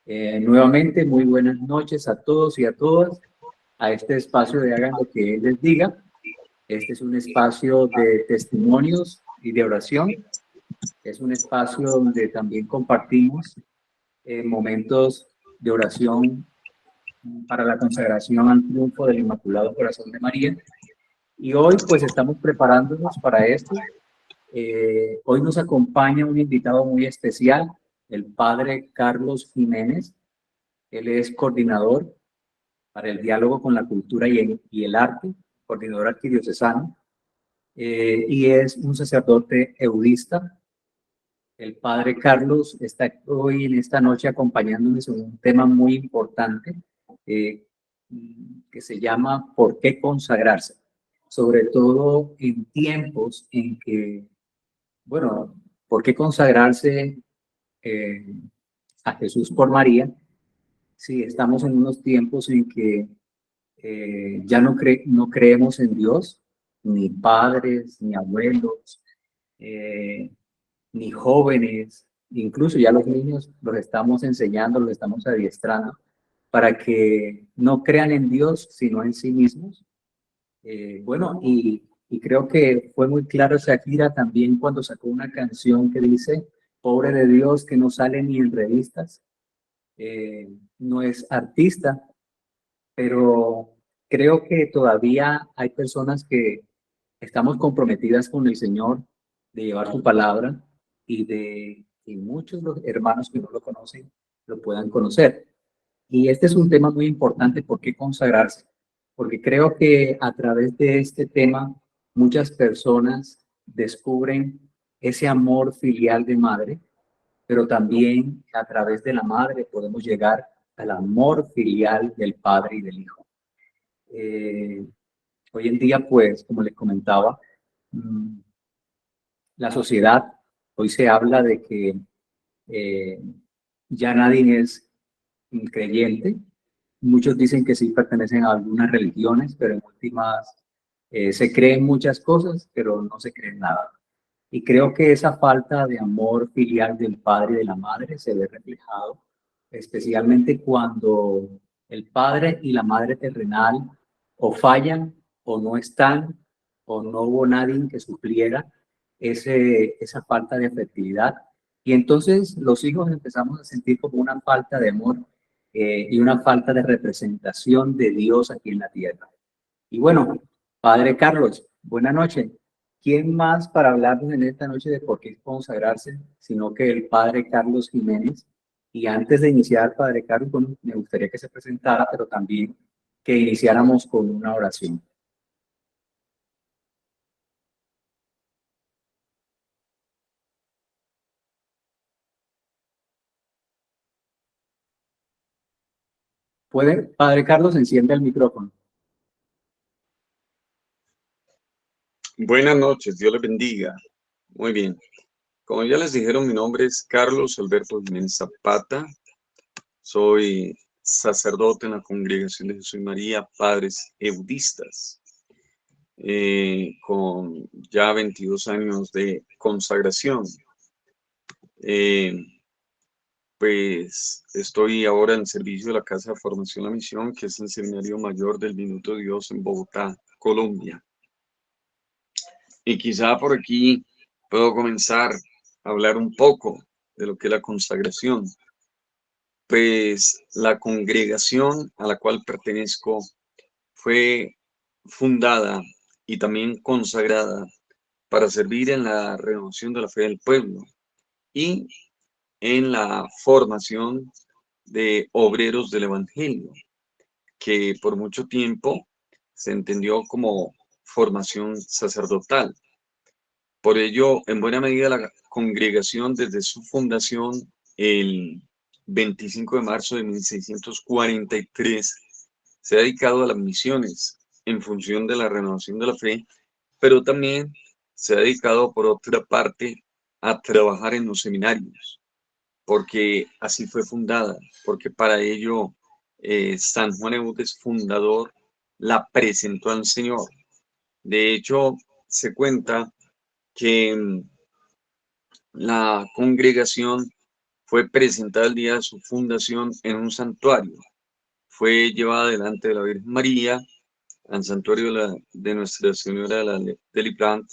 Nuevamente, muy buenas noches a todos y a todas a este espacio de Hagan lo que Él les diga. Este es un espacio de testimonios y de oración. Es un espacio donde también compartimos momentos de oración para la consagración al triunfo del Inmaculado Corazón de María. Y hoy pues estamos preparándonos para esto. Hoy nos acompaña un invitado muy especial, el padre Carlos Jiménez. Él es coordinador para el diálogo con la cultura y el arte, coordinador arquidiocesano, y es un sacerdote eudista. El padre Carlos está hoy en esta noche acompañándonos en un tema muy importante eh, que se llama ¿por qué consagrarse? Sobre todo en tiempos en que, bueno, ¿por qué consagrarse eh, a Jesús por María? Sí, estamos en unos tiempos en que ya no creemos en Dios, ni padres, ni abuelos, eh, ni jóvenes, incluso ya los niños los estamos enseñando, los estamos adiestrando para que no crean en Dios, sino en sí mismos. Bueno, y creo que fue muy claro Shakira también cuando sacó una canción que dice, pobre de Dios que no sale ni en revistas. No es artista, pero creo que todavía hay personas que estamos comprometidas con el Señor de llevar su palabra y de que muchos los hermanos que no lo conocen lo puedan conocer. Y este es un tema muy importante, ¿por qué consagrarse? Porque creo que a través de este tema muchas personas descubren ese amor filial de madre, pero también a través de la madre podemos llegar al amor filial del padre y del hijo. Eh, Hoy en día, pues, como les comentaba, mm, la sociedad, hoy se habla de que eh, ya nadie es creyente. Muchos dicen que sí pertenecen a algunas religiones, pero en últimas se creen muchas cosas, pero no se creen nada. Y creo que esa falta de amor filial del padre y de la madre se ve reflejado, especialmente cuando el padre y la madre terrenal o fallan o no están o no hubo nadie que supliera esa falta de afectividad. Y entonces los hijos empezamos a sentir como una falta de amor y una falta de representación de Dios aquí en la tierra. Y bueno, Padre Carlos, buenas noches. ¿Quién más para hablarnos en esta noche de por qué consagrarse, sino que el Padre Carlos Jiménez? Y antes de iniciar, Padre Carlos, bueno, me gustaría que se presentara, pero también que iniciáramos con una oración. ¿Puede, Padre Carlos, enciende el micrófono? Buenas noches, Dios les bendiga. Muy bien. Como ya les dijeron, mi nombre es Carlos Alberto Jiménez Zapata. Soy sacerdote en la Congregación de Jesús y María, Padres Eudistas, con ya 22 años de consagración. Pues estoy ahora en servicio de la Casa de Formación La Misión, que es el Seminario Mayor del Minuto de Dios en Bogotá, Colombia. Y quizá por aquí puedo comenzar a hablar un poco de lo que es la consagración. Pues la congregación a la cual pertenezco fue fundada y también consagrada para servir en la renovación de la fe del pueblo y en la formación de obreros del Evangelio, que por mucho tiempo se entendió como formación sacerdotal. Por ello, en buena medida, la congregación desde su fundación el 25 de marzo de 1643 se ha dedicado a las misiones en función de la renovación de la fe, pero también se ha dedicado, por otra parte, a trabajar en los seminarios, porque así fue fundada, porque para ello San Juan Eudes, fundador, la presentó al Señor. De hecho, se cuenta que la congregación fue presentada el día de su fundación en un santuario. Fue llevada delante de la Virgen María al santuario de Nuestra Señora de Librant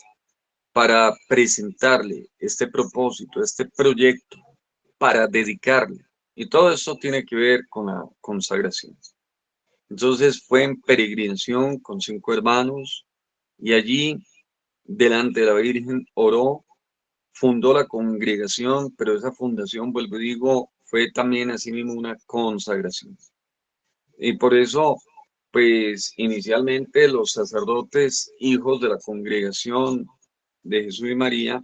para presentarle este propósito, este proyecto, para dedicarle. Y todo eso tiene que ver con la consagración. Entonces fue en peregrinación con 5 hermanos y allí, delante de la Virgen, oró, fundó la congregación, pero esa fundación, vuelvo y digo, fue también asimismo una consagración. Y por eso, pues inicialmente los sacerdotes, hijos de la congregación de Jesús y María,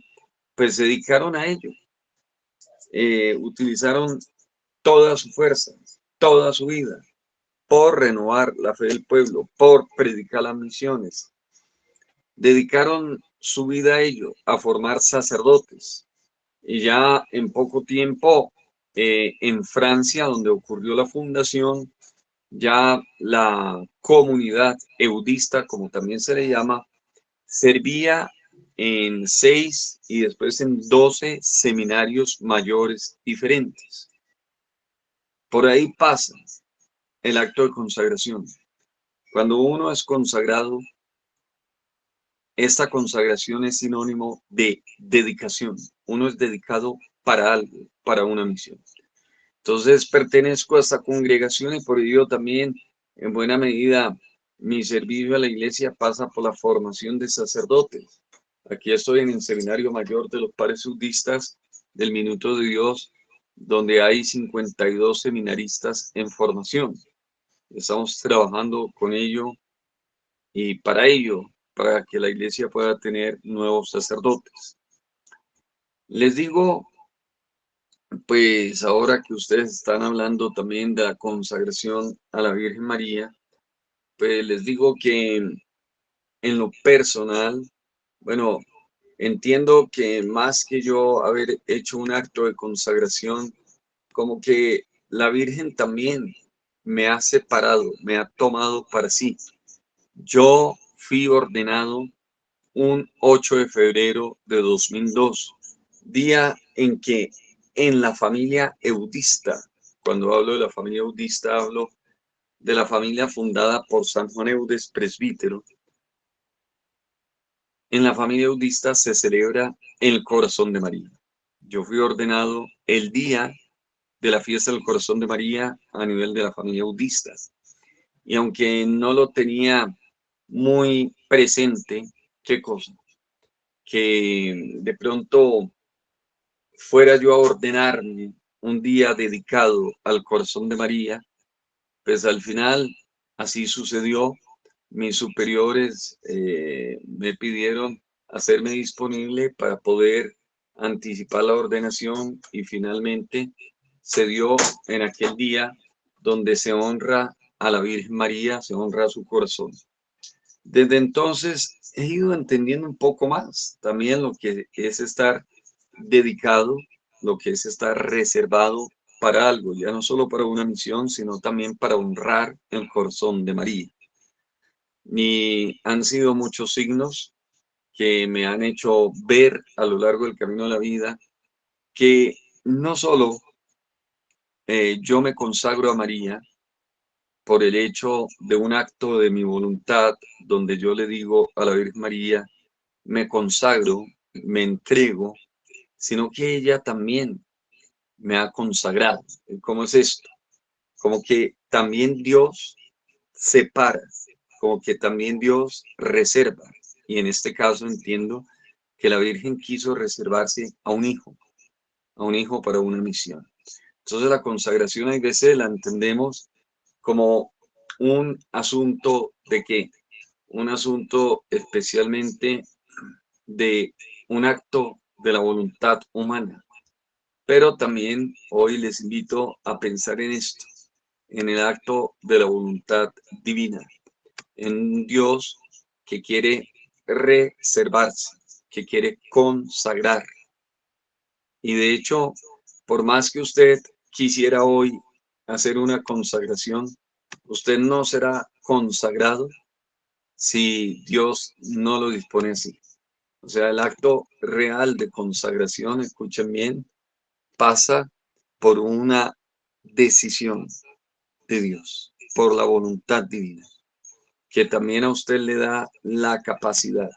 pues se dedicaron a ello. Utilizaron toda su fuerza, toda su vida, por renovar la fe del pueblo, por predicar las misiones. Dedicaron su vida a ello, a formar sacerdotes. Y ya en poco tiempo, en Francia, donde ocurrió la fundación, ya la comunidad eudista, como también se le llama, servía en 6 y después en 12 seminarios mayores diferentes. Por ahí pasa el acto de consagración. Cuando uno es consagrado, esta consagración es sinónimo de dedicación. Uno es dedicado para algo, para una misión. Entonces pertenezco a esta congregación y por ello también, en buena medida, mi servicio a la iglesia pasa por la formación de sacerdotes. Aquí estoy en el Seminario Mayor de los Padres Sudistas del Minuto de Dios, donde hay 52 seminaristas en formación. Estamos trabajando con ello y para que la iglesia pueda tener nuevos sacerdotes. Les digo, pues ahora que ustedes están hablando también de la consagración a la Virgen María, pues les digo que en lo personal, bueno, entiendo que más que yo haber hecho un acto de consagración, como que la Virgen también me ha separado, me ha tomado para sí. Yo fui ordenado un 8 de febrero de 2002, día en que en la familia eudista, cuando hablo de la familia eudista, hablo de la familia fundada por San Juan Eudes, presbítero. En la familia eudista se celebra el Corazón de María. Yo fui ordenado el día de la fiesta del Corazón de María a nivel de la familia eudista. Y aunque no lo tenía muy presente, ¿qué cosa? Que de pronto fuera yo a ordenarme un día dedicado al Corazón de María, pues al final así sucedió. Mis superiores me pidieron hacerme disponible para poder anticipar la ordenación y finalmente se dio en aquel día donde se honra a la Virgen María, se honra a su corazón. Desde entonces he ido entendiendo un poco más también lo que es estar dedicado, lo que es estar reservado para algo, ya no solo para una misión, sino también para honrar el corazón de María. Y han sido muchos signos que me han hecho ver a lo largo del camino de la vida que no solo yo me consagro a María por el hecho de un acto de mi voluntad, donde yo le digo a la Virgen María, me consagro, me entrego, sino que ella también me ha consagrado. ¿Cómo es esto? Como que también Dios separa, como que también Dios reserva. Y en este caso entiendo que la Virgen quiso reservarse a un hijo para una misión. Entonces la consagración a veces la entendemos como un asunto de qué, un asunto especialmente de un acto de la voluntad humana. Pero también hoy les invito a pensar en esto, en el acto de la voluntad divina, en un Dios que quiere reservarse, que quiere consagrar. Y de hecho, por más que usted quisiera hoy hacer una consagración, usted no será consagrado si Dios no lo dispone así. O sea, el acto real de consagración, escuchen bien, pasa por una decisión de Dios, por la voluntad divina, que también a usted le da la capacidad,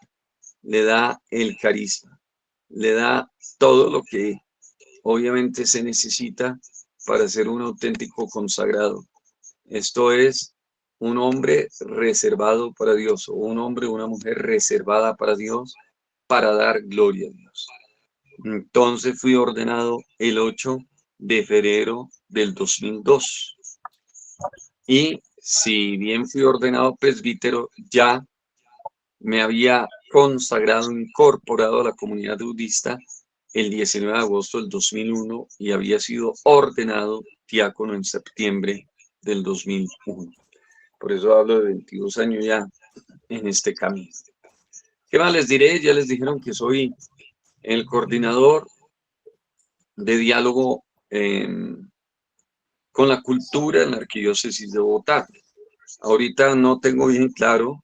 le da el carisma, le da todo lo que obviamente se necesita para ser un auténtico consagrado. Esto es un hombre reservado para Dios, o un hombre o una mujer reservada para Dios, para dar gloria a Dios. Entonces fui ordenado el 8 de febrero del 2002. Y si bien fui ordenado presbítero, ya me había consagrado, incorporado a la comunidad budista el 19 de agosto del 2001 y había sido ordenado diácono en septiembre del 2001. Por eso hablo de 22 años ya en este camino. ¿Qué más les diré? Ya les dijeron que soy el coordinador de diálogo con la cultura en la Arquidiócesis de Bogotá. Ahorita no tengo bien claro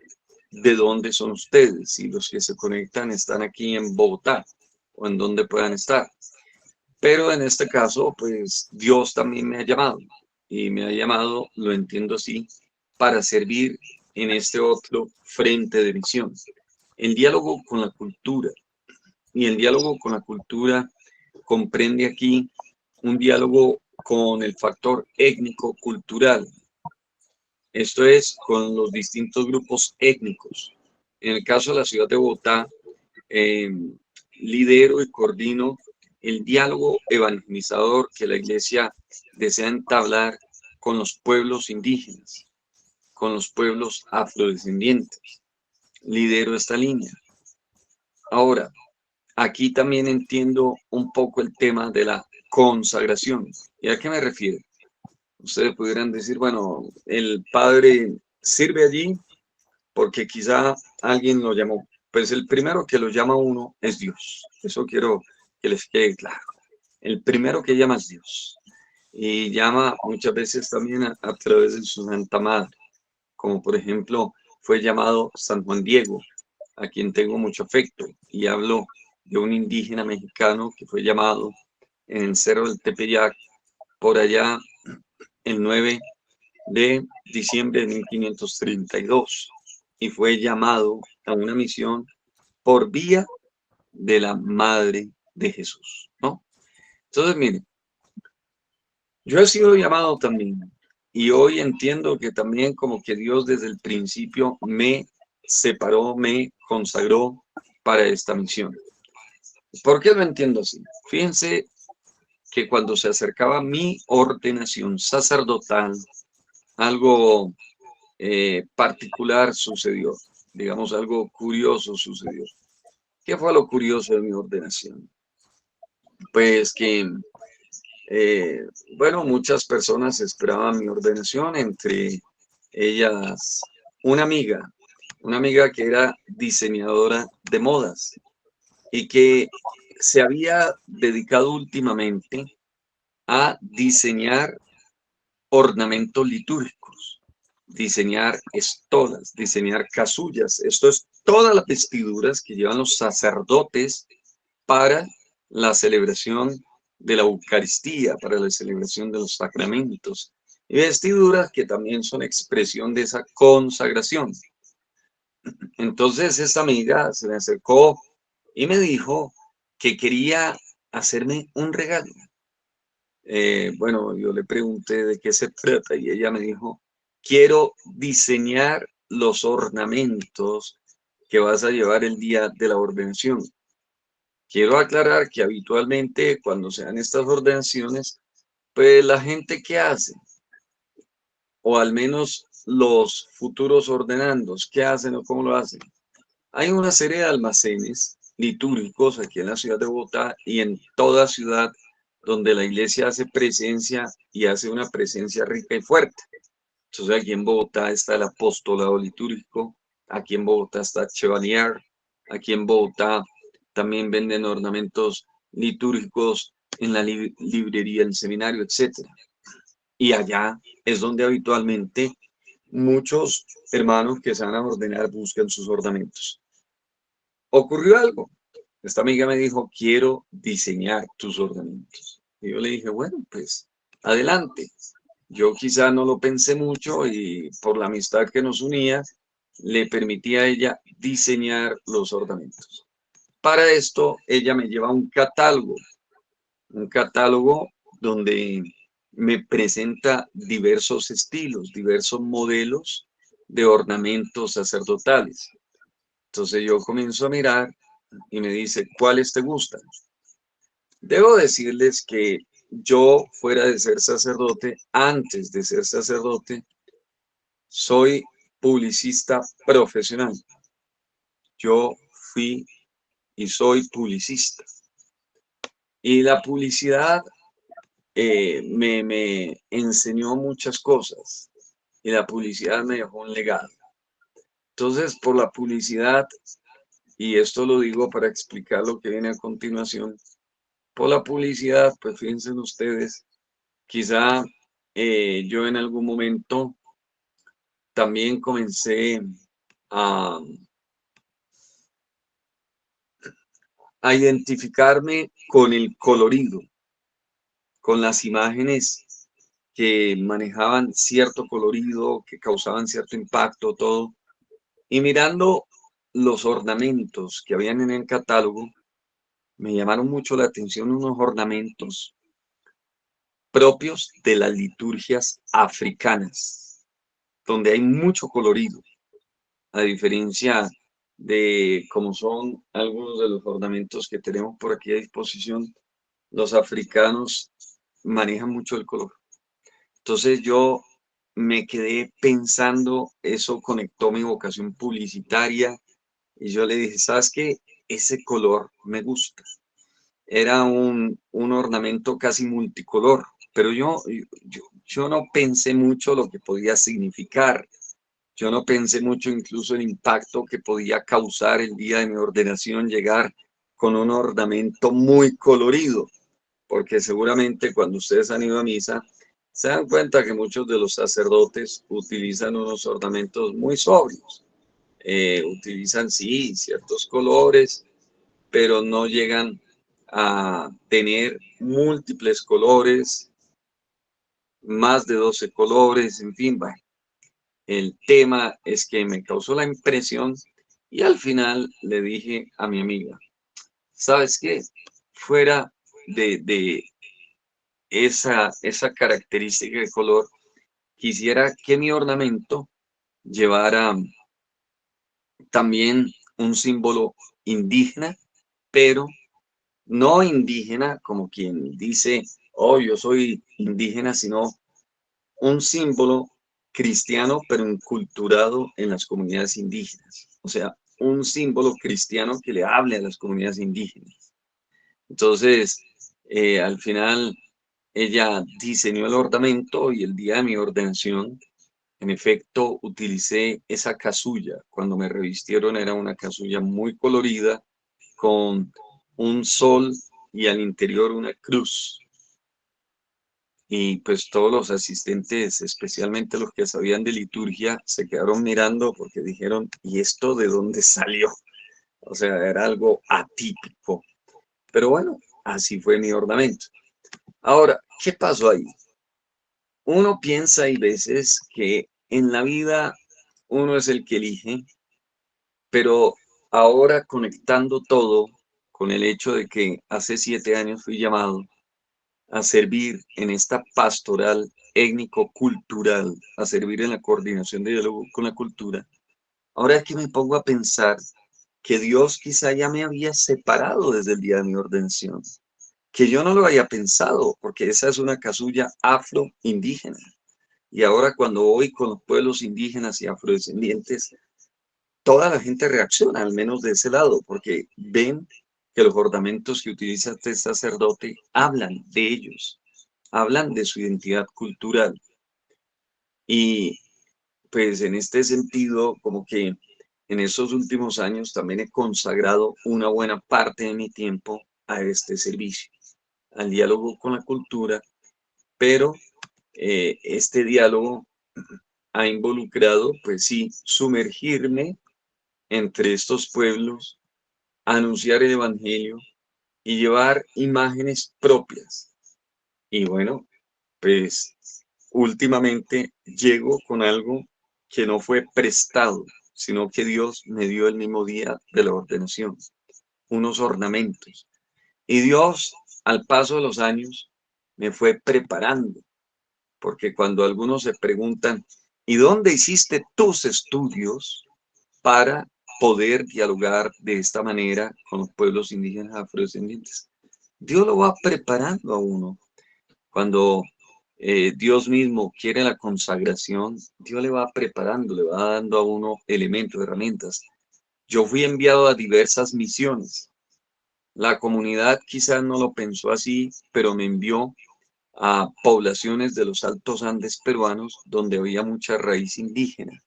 de dónde son ustedes, si los que se conectan están aquí en Bogotá o en donde puedan estar. Pero en este caso, pues Dios también me ha llamado y me ha llamado, lo entiendo así, para servir en este otro frente de misión. El diálogo con la cultura. Y el diálogo con la cultura comprende aquí un diálogo con el factor étnico-cultural. Esto es, con los distintos grupos étnicos. En el caso de la ciudad de Bogotá, lidero y coordino el diálogo evangelizador que la Iglesia desea entablar con los pueblos indígenas, con los pueblos afrodescendientes. Lidero esta línea. Ahora, aquí también entiendo un poco el tema de la consagración. ¿Y a qué me refiero? Ustedes pudieran decir, bueno, el padre sirve allí porque quizá alguien lo llamó. Pues el primero que lo llama a uno es Dios. Eso quiero que les quede claro. El primero que llama es Dios. Y llama muchas veces también a través de su Santa Madre. Como por ejemplo fue llamado San Juan Diego, a quien tengo mucho afecto. Y hablo de un indígena mexicano que fue llamado en el Cerro del Tepeyac por allá el 9 de diciembre de 1532 y fue llamado a una misión por vía de la Madre de Jesús, ¿no? Entonces, miren, yo he sido llamado también y hoy entiendo que también como que Dios desde el principio me separó, me consagró para esta misión. ¿Por qué lo entiendo así? Fíjense que cuando se acercaba mi ordenación sacerdotal, algo particular sucedió, digamos algo curioso sucedió. ¿Qué fue lo curioso de mi ordenación? Pues que, bueno, muchas personas esperaban mi ordenación, entre ellas una amiga que era diseñadora de modas y que se había dedicado últimamente a diseñar ornamentos litúrgicos, diseñar estolas, diseñar casullas. Esto es todas las vestiduras que llevan los sacerdotes para la celebración de la Eucaristía, para la celebración de los sacramentos. Y vestiduras que también son expresión de esa consagración. Entonces esta amiga se me acercó y me dijo que quería hacerme un regalo. Bueno, yo le pregunté de qué se trata y ella me dijo, quiero diseñar los ornamentos que vas a llevar el día de la ordenación. Quiero aclarar que habitualmente cuando se dan estas ordenaciones, pues la gente ¿qué hace? O al menos los futuros ordenandos, ¿qué hacen o cómo lo hacen? Hay una serie de almacenes litúrgicos aquí en la ciudad de Bogotá y en toda ciudad donde la iglesia hace presencia y hace una presencia rica y fuerte. Entonces aquí en Bogotá está el apostolado litúrgico, aquí en Bogotá está Chevalier, aquí en Bogotá también venden ornamentos litúrgicos en la librería del seminario, etc. Y allá es donde habitualmente muchos hermanos que se van a ordenar buscan sus ornamentos. Ocurrió algo. Esta amiga me dijo, quiero diseñar tus ornamentos. Y yo le dije, bueno, pues adelante. Yo quizá no lo pensé mucho y por la amistad que nos unía, le permití a ella diseñar los ornamentos. Para esto, ella me lleva un catálogo donde me presenta diversos estilos, diversos modelos de ornamentos sacerdotales. Entonces yo comienzo a mirar y me dice, ¿cuáles te gustan? Debo decirles que yo, fuera de ser sacerdote, antes de ser sacerdote, soy publicista profesional. Yo fui y soy publicista. Y la publicidad me enseñó muchas cosas. Y la publicidad me dejó un legado. Entonces, por la publicidad, y esto lo digo para explicar lo que viene a continuación, por la publicidad, pues fíjense ustedes, quizá yo en algún momento también comencé a, a identificarme con el colorido, con las imágenes que manejaban cierto colorido, que causaban cierto impacto, todo. Y mirando los ornamentos que habían en el catálogo, me llamaron mucho la atención unos ornamentos propios de las liturgias africanas, donde hay mucho colorido, a diferencia de como son algunos de los ornamentos que tenemos por aquí a disposición, los africanos manejan mucho el color. Entonces yo me quedé pensando, eso conectó mi vocación publicitaria y yo le dije, ¿sabes qué? Ese color me gusta. Era un ornamento casi multicolor, pero yo no pensé mucho lo que podía significar. Yo no pensé mucho incluso el impacto que podía causar el día de mi ordenación llegar con un ornamento muy colorido, porque seguramente cuando ustedes han ido a misa, se dan cuenta que muchos de los sacerdotes utilizan unos ornamentos muy sobrios. Utilizan, sí, ciertos colores, pero no llegan a tener múltiples colores, más de 12 colores, en fin, bueno. El tema es que me causó la impresión y al final le dije a mi amiga, ¿sabes qué? Fuera de esa característica de color, quisiera que mi ornamento llevara también un símbolo indígena, pero no indígena como quien dice, oh, yo soy indígena, sino un símbolo cristiano, pero enculturado en las comunidades indígenas. O sea, un símbolo cristiano que le hable a las comunidades indígenas. Entonces, al final, ella diseñó el ornamento y el día de mi ordenación, en efecto, utilicé esa casulla. Cuando me revistieron era una casulla muy colorida con un sol y al interior una cruz. Y pues todos los asistentes, especialmente los que sabían de liturgia, se quedaron mirando porque dijeron, ¿y esto de dónde salió? O sea, era algo atípico. Pero bueno, así fue mi ornamento. Ahora, ¿qué pasó ahí? Uno piensa hay veces que en la vida uno es el que elige, pero ahora conectando todo con el hecho de que hace 7 años fui llamado a servir en esta pastoral étnico-cultural, a servir en la coordinación de diálogo con la cultura. Ahora es que me pongo a pensar que Dios quizá ya me había separado desde el día de mi ordenación, que yo no lo había pensado, porque esa es una casulla afro-indígena. Y ahora cuando voy con los pueblos indígenas y afrodescendientes, toda la gente reacciona, al menos de ese lado, porque ven que los ornamentos que utiliza este sacerdote hablan de ellos, hablan de su identidad cultural. Y pues en este sentido, como que en estos últimos años también he consagrado una buena parte de mi tiempo a este servicio, al diálogo con la cultura, pero este diálogo ha involucrado, pues sí, sumergirme entre estos pueblos, anunciar el evangelio y llevar imágenes propias Y bueno, pues últimamente llego con algo que no fue prestado, sino que Dios me dio el mismo día de la ordenación, unos ornamentos. Y Dios, al paso de los años, me fue preparando, porque cuando algunos se preguntan, ¿y dónde hiciste tus estudios para poder dialogar de esta manera con los pueblos indígenas afrodescendientes? Dios lo va preparando a uno. Cuando Dios mismo quiere la consagración, Dios le va preparando, le va dando a uno elementos, herramientas. Yo fui enviado a diversas misiones. La comunidad quizás no lo pensó así, pero me envió a poblaciones de los Altos Andes peruanos donde había mucha raíz indígena.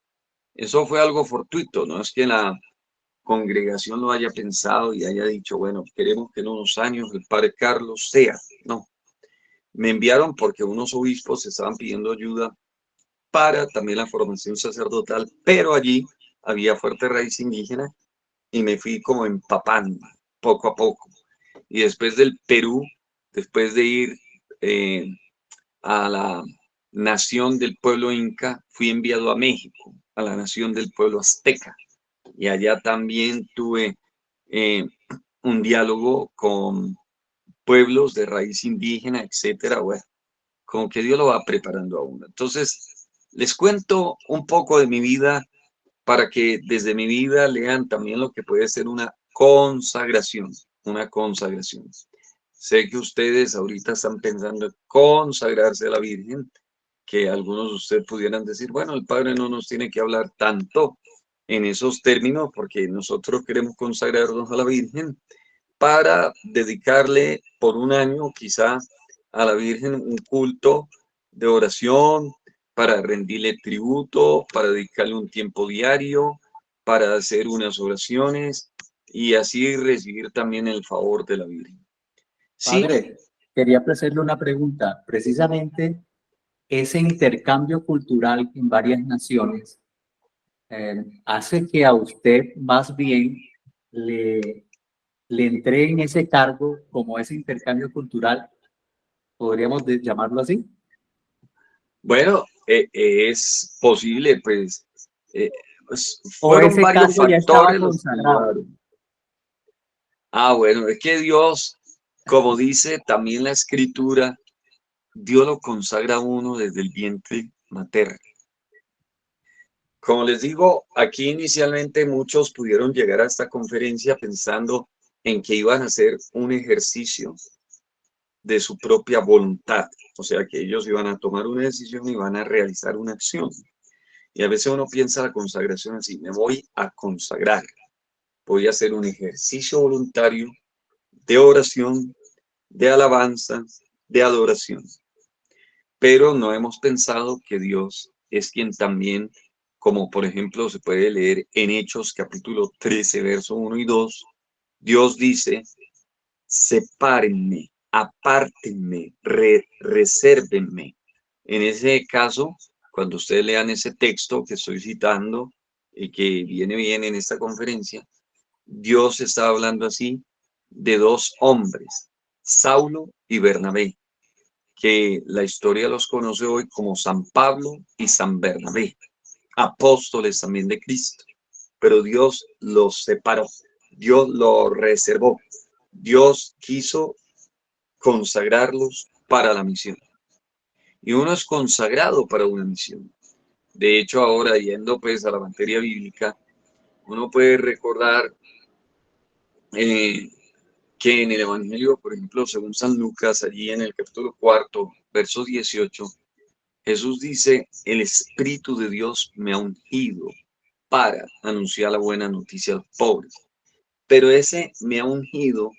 Eso fue algo fortuito, no es que la congregación lo haya pensado y haya dicho, bueno, queremos que en unos años el padre Carlos sea. No, me enviaron porque unos obispos estaban pidiendo ayuda para también la formación sacerdotal, pero allí había fuerte raíz indígena y me fui como empapando poco a poco. Y después del Perú, después de ir eh, a la nación del pueblo inca, fui enviado a México, a la nación del pueblo azteca. Y allá también tuve eh, un diálogo con pueblos de raíz indígena, etcétera. Bueno, como que Dios lo va preparando a uno. Entonces, les cuento un poco de mi vida para que desde mi vida lean también lo que puede ser una consagración, una consagración. Sé que ustedes ahorita están pensando en consagrarse a la Virgen, que algunos de ustedes pudieran decir, bueno, el Padre no nos tiene que hablar tanto en esos términos porque nosotros queremos consagrarnos a la Virgen para dedicarle por un año quizá a la Virgen un culto de oración, para rendirle tributo, para dedicarle un tiempo diario, para hacer unas oraciones y así recibir también el favor de la Virgen. Sí, Padre, quería hacerle una pregunta. Precisamente ese intercambio cultural en varias naciones hace que a usted más bien le, le entreguen ese cargo como ese intercambio cultural, podríamos llamarlo así. bueno, es posible, eh, pues, O fueron ese varios cargo ya estaba factores los que consagrado. llevaron. Ah, bueno, es que Dios, como dice también la Escritura, Dios lo consagra a uno desde el vientre materno. Como les digo, aquí inicialmente muchos pudieron llegar a esta conferencia pensando en que iban a hacer un ejercicio de su propia voluntad. O sea, que ellos iban a tomar una decisión y van a realizar una acción. Y a veces uno piensa la consagración así, me voy a consagrar, voy a hacer un ejercicio voluntario de oración, de alabanza, de adoración. Pero no hemos pensado que Dios es quien también, como por ejemplo se puede leer en Hechos capítulo 13, verso 1 y 2, Dios dice, sepárenme, apártenme, resérvenme. En ese caso, cuando ustedes lean ese texto que estoy citando y que viene bien en esta conferencia, Dios está hablando así de dos hombres, Saulo y Bernabé, que la historia los conoce hoy como San Pablo y San Bernabé, apóstoles también de Cristo, pero Dios los separó, Dios los reservó, Dios quiso consagrarlos para la misión. Y uno es consagrado para una misión. De hecho, ahora yendo pues a la materia bíblica, uno puede recordar eh, que en el Evangelio, por ejemplo, según San Lucas, allí en el capítulo 4, verso 18, Jesús dice, el Espíritu de Dios me ha ungido para anunciar la buena noticia a los pobres. Pero ese me ha ungido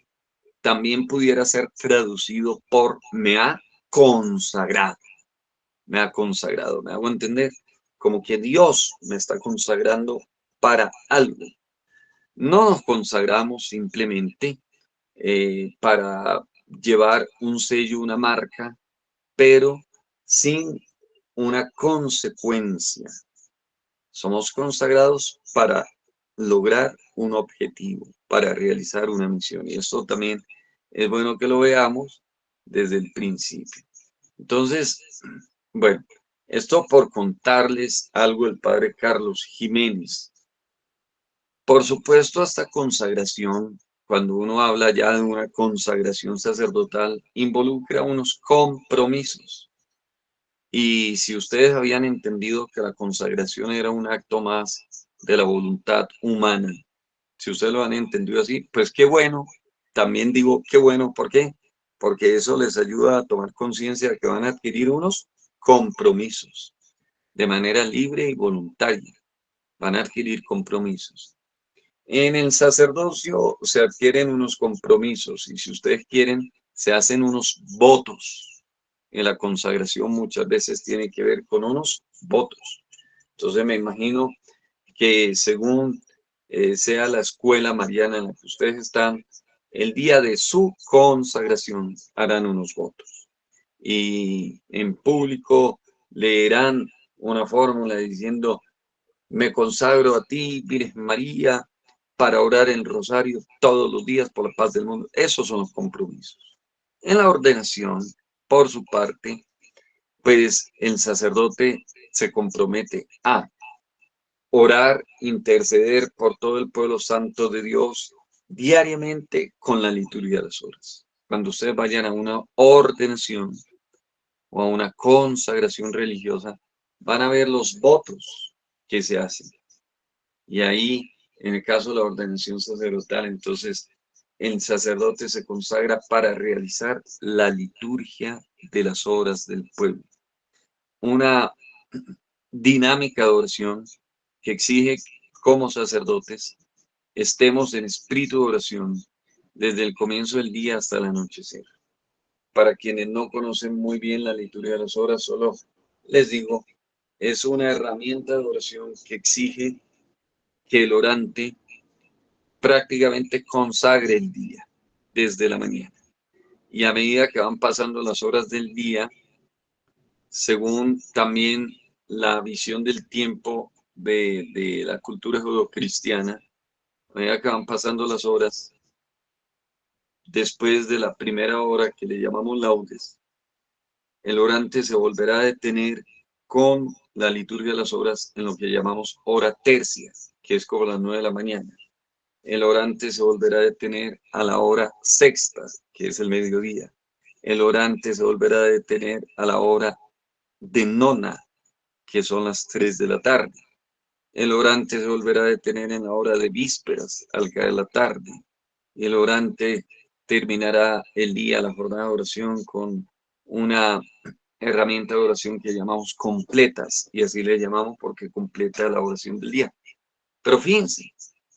también pudiera ser traducido por me ha consagrado. Me ha consagrado, me hago entender, como que Dios me está consagrando para algo. No nos consagramos simplemente para llevar un sello, una marca, pero sin una consecuencia. Somos consagrados para lograr un objetivo, para realizar una misión. Y esto también es bueno que lo veamos desde el principio. Entonces, bueno, esto por contarles algo del padre Carlos Jiménez. Por supuesto, esta consagración, cuando uno habla ya de una consagración sacerdotal, involucra unos compromisos. Y si ustedes habían entendido que la consagración era un acto más de la voluntad humana, si ustedes lo han entendido así, pues qué bueno. También digo qué bueno, ¿por qué? Porque eso les ayuda a tomar conciencia de que van a adquirir unos compromisos de manera libre y voluntaria. Van a adquirir compromisos. En el sacerdocio se adquieren unos compromisos y si ustedes quieren, se hacen unos votos. En la consagración muchas veces tiene que ver con unos votos. Entonces me imagino que según sea la escuela mariana en la que ustedes están, el día de su consagración harán unos votos. Y en público leerán una fórmula diciendo, me consagro a ti, Virgen María, para orar el rosario todos los días por la paz del mundo. Esos son los compromisos. En la ordenación, por su parte, pues el sacerdote se compromete a orar, interceder por todo el pueblo santo de Dios diariamente con la liturgia de las horas. Cuando ustedes vayan a una ordenación o a una consagración religiosa, van a ver los votos que se hacen. Y ahí, en el caso de la ordenación sacerdotal, entonces el sacerdote se consagra para realizar la liturgia de las horas del pueblo. Una dinámica de oración que exige como sacerdotes estemos en espíritu de oración desde el comienzo del día hasta el anochecer. Para quienes no conocen muy bien la liturgia de las horas, solo les digo, es una herramienta de oración que exige que el orante prácticamente consagre el día desde la mañana. Y a medida que van pasando las horas del día, según también la visión del tiempo de la cultura judeocristiana, a medida que van pasando las horas, después de la primera hora que le llamamos laudes, el orante se volverá a detener con la liturgia de las horas en lo que llamamos hora tercia, que es como las 9 de la mañana. El orante se volverá a detener a la hora sexta, que es el mediodía. El orante se volverá a detener a la hora de nona, que son las 3 de la tarde. El orante se volverá a detener en la hora de vísperas, al caer la tarde. Y el orante terminará el día, la jornada de oración, con una herramienta de oración que llamamos completas, y así le llamamos porque completa la oración del día. Pero fíjense,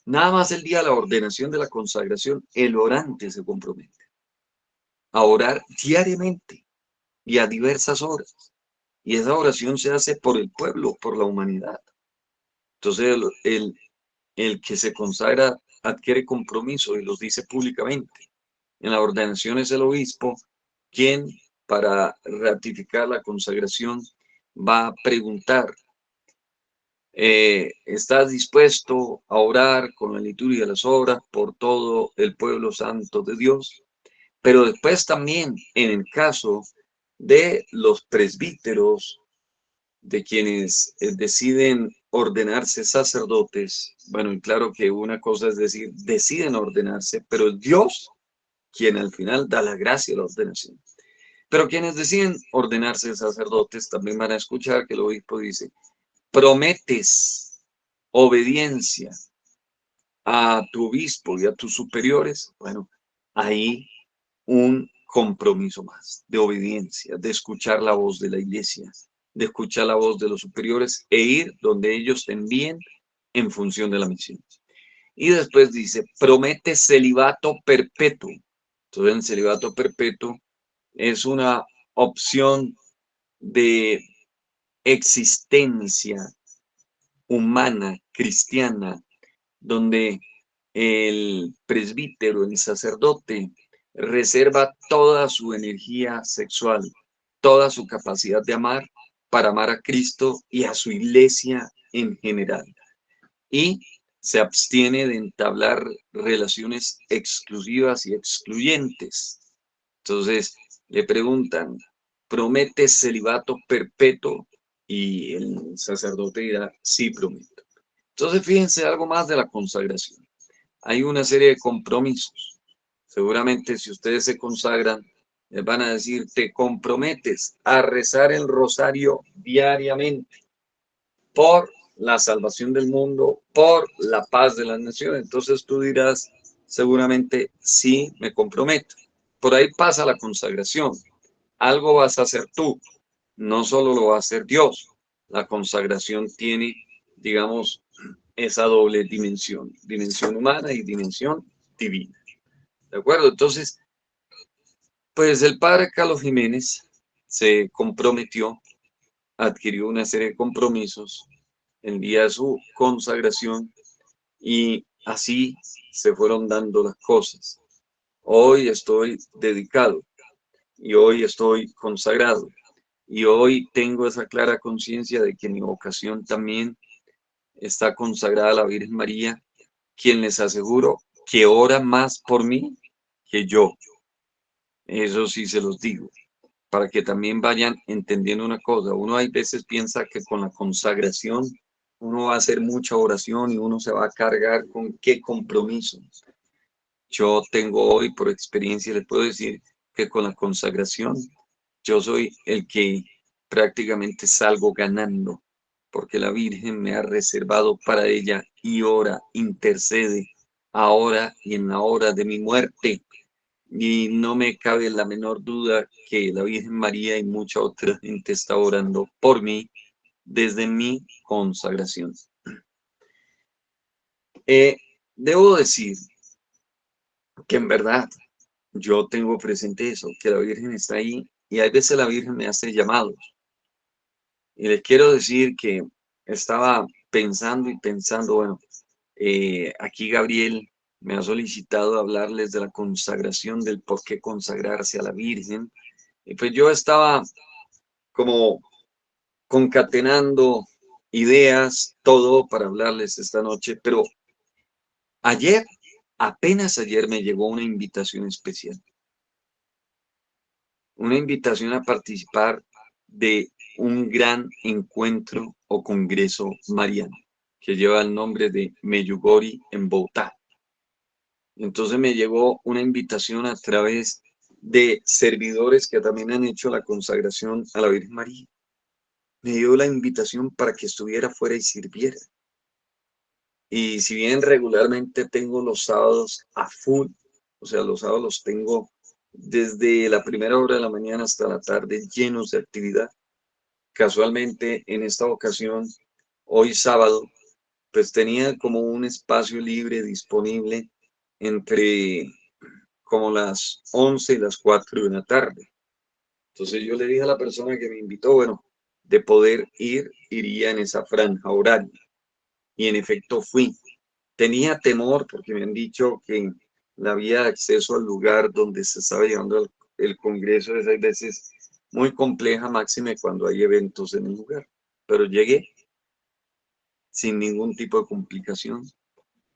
nada más el día de la ordenación de la consagración, el orante se compromete a orar diariamente y a diversas horas. Y esa oración se hace por el pueblo, por la humanidad. Entonces el que se consagra adquiere compromiso y los dice públicamente. En la ordenación es el obispo quien, para ratificar la consagración, va a preguntar, ¿estás dispuesto a orar con la liturgia de las horas por todo el pueblo santo de Dios? Pero después también, en el caso de los presbíteros, de quienes deciden ordenarse sacerdotes, bueno, y claro que una cosa es decir, deciden ordenarse, pero es Dios quien al final da la gracia a la ordenación. Pero quienes deciden ordenarse sacerdotes también van a escuchar que el obispo dice, prometes obediencia a tu obispo y a tus superiores, bueno, ahí un compromiso más de obediencia, de escuchar la voz de la iglesia, de escuchar la voz de los superiores e ir donde ellos te envíen en función de la misión. Y después dice, promete celibato perpetuo. Entonces, el celibato perpetuo es una opción de existencia humana, cristiana, donde el presbítero, el sacerdote, reserva toda su energía sexual, toda su capacidad de amar para amar a Cristo y a su iglesia en general. Y se abstiene de entablar relaciones exclusivas y excluyentes. Entonces, le preguntan, promete celibato perpetuo, y el sacerdote dirá, sí prometo. Entonces fíjense algo más de la consagración. Hay una serie de compromisos. Seguramente si ustedes se consagran, les van a decir, te comprometes a rezar el rosario diariamente por la salvación del mundo, por la paz de las naciones. Entonces tú dirás, seguramente sí me comprometo. Por ahí pasa la consagración. Algo vas a hacer tú, no solo lo va a hacer Dios. La consagración tiene, digamos, esa doble dimensión humana y dimensión divina. ¿De acuerdo? Entonces, pues el padre Carlos Jiménez se comprometió, adquirió una serie de compromisos el día de su consagración, y así se fueron dando las cosas. Hoy estoy dedicado y hoy estoy consagrado y hoy tengo esa clara conciencia de que mi vocación también está consagrada a la Virgen María, quien les aseguro que ora más por mí que yo. Eso sí se los digo, para que también vayan entendiendo una cosa. Uno hay veces piensa que con la consagración uno va a hacer mucha oración y uno se va a cargar con qué compromiso. Yo tengo hoy, por experiencia, le puedo decir que con la consagración yo soy el que prácticamente salgo ganando, porque la Virgen me ha reservado para ella y ora, intercede, ahora y en la hora de mi muerte. Y no me cabe la menor duda que la Virgen María y mucha otra gente está orando por mí desde mi consagración. Debo decir que en verdad yo tengo presente eso, que la Virgen está ahí y a veces la Virgen me hace llamados. Y les quiero decir que estaba pensando y pensando, bueno, aquí Gabriel me ha solicitado hablarles de la consagración, del por qué consagrarse a la Virgen. Y pues yo estaba como concatenando ideas, todo para hablarles esta noche, pero ayer, apenas ayer me llegó una invitación especial, una invitación a participar de un gran encuentro o congreso mariano que lleva el nombre de Meyugori en Bogotá. Entonces me llegó una invitación a través de servidores que también han hecho la consagración a la Virgen María. Me dio la invitación para que estuviera fuera y sirviera. Y si bien regularmente tengo los sábados a full, o sea, los sábados los tengo desde la primera hora de la mañana hasta la tarde llenos de actividad. Casualmente en esta ocasión, hoy sábado, pues tenía como un espacio libre disponible entre como las 11 y las 4 de la tarde. Entonces yo le dije a la persona que me invitó, bueno, de poder ir, iría en esa franja horaria. Y en efecto fui. Tenía temor porque me han dicho que la vía de acceso al lugar donde se estaba llevando el congreso es a veces muy compleja, máxime cuando hay eventos en el lugar. Pero llegué sin ningún tipo de complicación.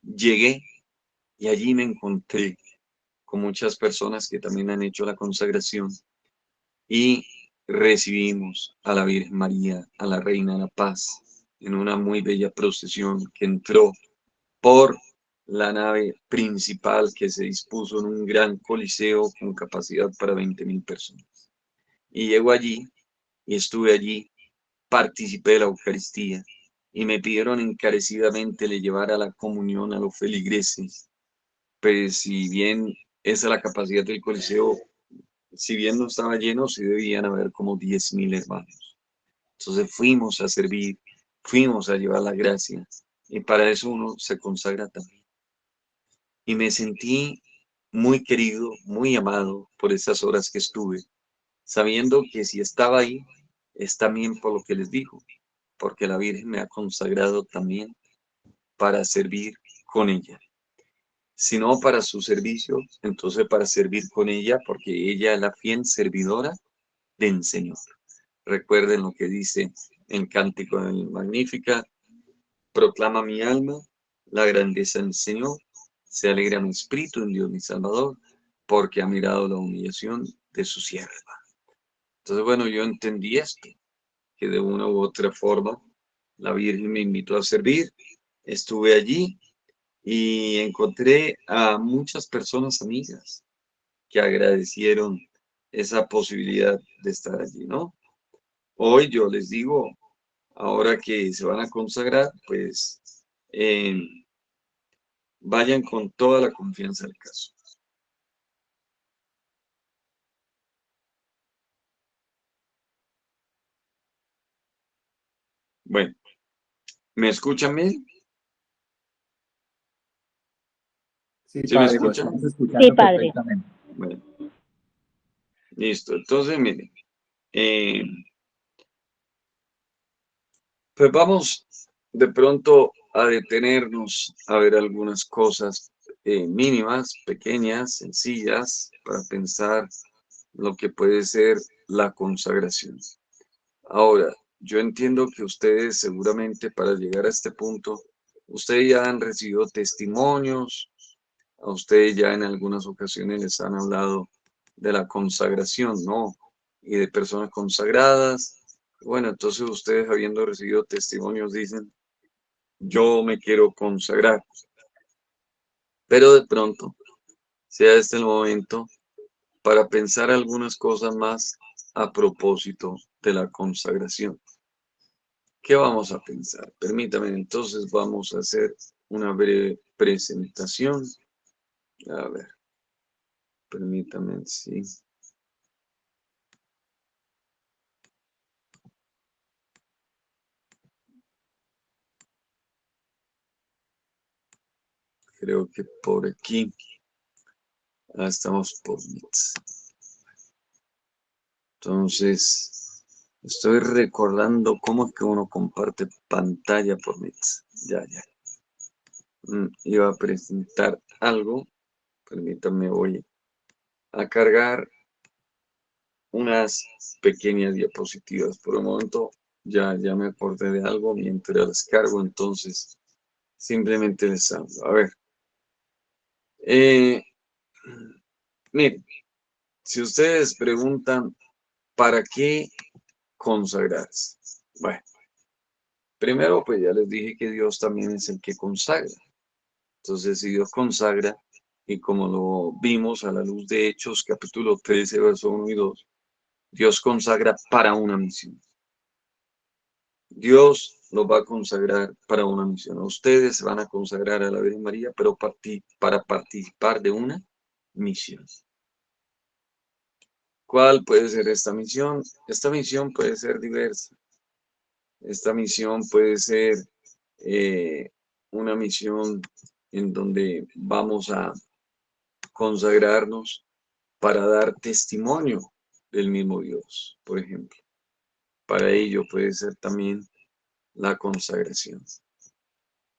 Llegué y allí me encontré con muchas personas que también han hecho la consagración y recibimos a la Virgen María, a la Reina de la Paz, en una muy bella procesión que entró por la nave principal que se dispuso en un gran coliseo con capacidad para 20.000 personas. Y llego allí y estuve allí, participé de la Eucaristía y me pidieron encarecidamente le llevara la comunión a los feligreses. Pues si bien esa es la capacidad del coliseo, si bien no estaba lleno, sí debían haber como 10.000 hermanos. Entonces fuimos a servir, fuimos a llevar la gracia y para eso uno se consagra también. Y me sentí muy querido, muy amado por esas horas que estuve, sabiendo que si estaba ahí, es también por lo que les digo, porque la Virgen me ha consagrado también para servir con ella. Si no para su servicio, entonces para servir con ella, porque ella es la fiel servidora del Señor. Recuerden lo que dice en Cántico del Magnífica: proclama mi alma la grandeza del Señor, se alegra mi espíritu en Dios mi Salvador, porque ha mirado la humillación de su sierva. Entonces, bueno, yo entendí esto, que de una u otra forma la Virgen me invitó a servir, estuve allí y encontré a muchas personas amigas que agradecieron esa posibilidad de estar allí, ¿no? Hoy yo les digo, ahora que se van a consagrar, pues eh, vayan con toda la confianza del caso. Bueno, ¿me escuchan bien? Sí, ¿Sí me padre, lo escuchan? estamos Sí, escuchando padre. perfectamente. Bueno, listo. Entonces, miren, eh, pues vamos de pronto a detenernos a ver algunas cosas mínimas, pequeñas, sencillas, para pensar lo que puede ser la consagración. Ahora, yo entiendo que ustedes seguramente para llegar a este punto, ustedes ya han recibido testimonios, a ustedes ya en algunas ocasiones les han hablado de la consagración, ¿no? Y de personas consagradas. Bueno, entonces ustedes habiendo recibido testimonios dicen, yo me quiero consagrar. Pero de pronto, sea este el momento para pensar algunas cosas más a propósito de la consagración. ¿Qué vamos a pensar? Permítame, entonces vamos a hacer una breve presentación. A ver, permítame, sí. Creo que por aquí. Estamos por Meets. Entonces, estoy recordando cómo es que uno comparte pantalla por Meets. Ya. Iba a presentar algo. Permítanme, voy a cargar unas pequeñas diapositivas. Por el momento ya me acordé de algo mientras las cargo, entonces simplemente les hablo. A ver, miren, si ustedes preguntan, ¿para qué consagrarse? Bueno, primero pues ya les dije que Dios también es el que consagra. Entonces, si Dios consagra, y como lo vimos a la luz de Hechos, capítulo 13, verso 1 y 2, Dios consagra para una misión. Dios los va a consagrar para una misión. Ustedes se van a consagrar a la Virgen María, pero para participar de una misión. ¿Cuál puede ser esta misión? Esta misión puede ser diversa. Esta misión puede ser una misión en donde vamos a consagrarnos para dar testimonio del mismo Dios, por ejemplo. Para ello puede ser también la consagración.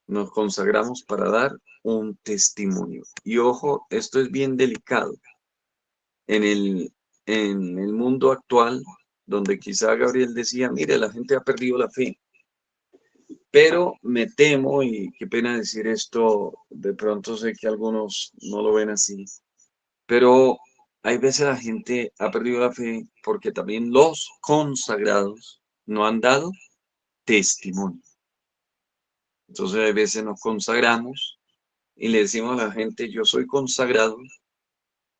Nos consagramos para dar un testimonio. Y ojo, esto es bien delicado. En el mundo actual, donde quizá Gabriel decía, mire, la gente ha perdido la fe. Pero me temo, y qué pena decir esto, de pronto sé que algunos no lo ven así, pero hay veces la gente ha perdido la fe porque también los consagrados no han dado testimonio. Entonces hay veces nos consagramos y le decimos a la gente, yo soy consagrado,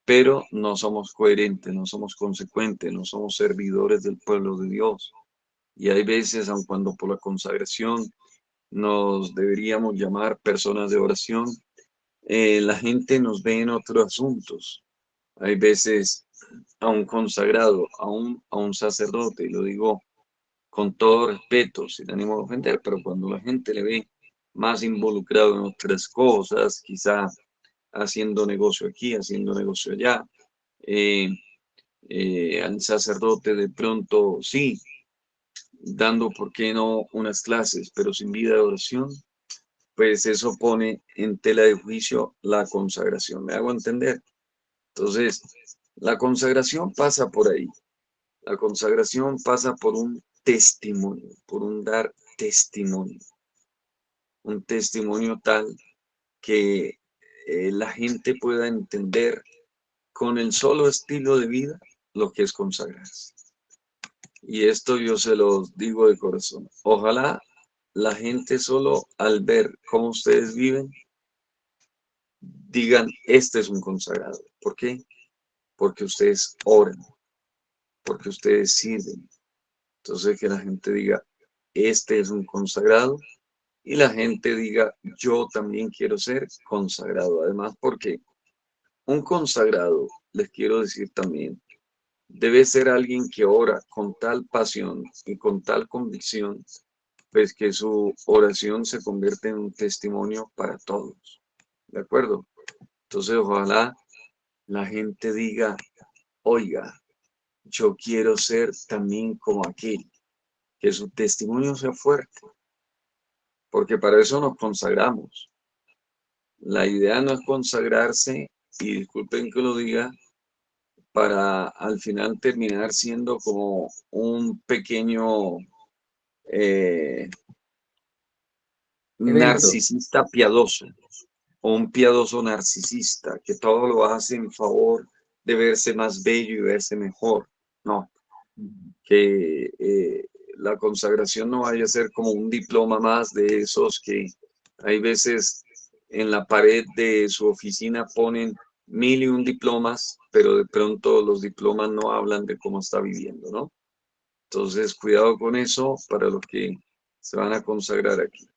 pero no somos coherentes, no somos consecuentes, no somos servidores del pueblo de Dios. Y hay veces, aun cuando por la consagración nos deberíamos llamar personas de oración, la gente nos ve en otros asuntos. Hay veces a un consagrado, a un sacerdote, y lo digo con todo respeto, sin ánimo de ofender, pero cuando la gente le ve más involucrado en otras cosas, quizá haciendo negocio aquí, haciendo negocio allá, eh, al sacerdote de pronto sí, dando, ¿por qué no?, unas clases, pero sin vida de oración, pues eso pone en tela de juicio la consagración. ¿Me hago entender? Entonces, la consagración pasa por ahí. La consagración pasa por un testimonio, por un dar testimonio. Un testimonio tal que la gente pueda entender con el solo estilo de vida lo que es consagrarse. Y esto yo se los digo de corazón. Ojalá la gente solo al ver cómo ustedes viven, digan, este es un consagrado. ¿Por qué? Porque ustedes oran, porque ustedes sirven. Entonces que la gente diga, este es un consagrado. Y la gente diga, yo también quiero ser consagrado. Además, porque un consagrado, les quiero decir también, debe ser alguien que ora con tal pasión y con tal convicción, pues que su oración se convierte en un testimonio para todos. ¿De acuerdo? Entonces, ojalá la gente diga, oiga, yo quiero ser también como aquel, que su testimonio sea fuerte, porque para eso nos consagramos. La idea no es consagrarse, y disculpen que lo diga, para al final terminar siendo como un pequeño eh, Evento. narcisista piadoso o un piadoso narcisista que todo lo hace en favor de verse más bello y verse mejor. No, que la consagración no vaya a ser como un diploma más de esos que hay veces en la pared de su oficina ponen 1001 diplomas, pero de pronto los diplomas no hablan de cómo está viviendo, ¿no? Entonces, cuidado con eso para los que se van a consagrar aquí,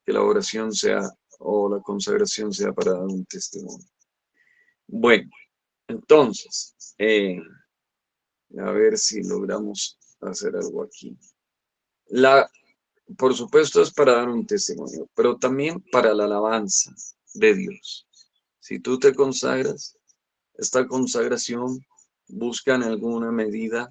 que la oración sea o la consagración sea para dar un testimonio. Bueno, entonces, a ver si logramos hacer algo aquí. Por supuesto es para dar un testimonio, pero también para la alabanza de Dios. Si tú te consagras, esta consagración busca en alguna medida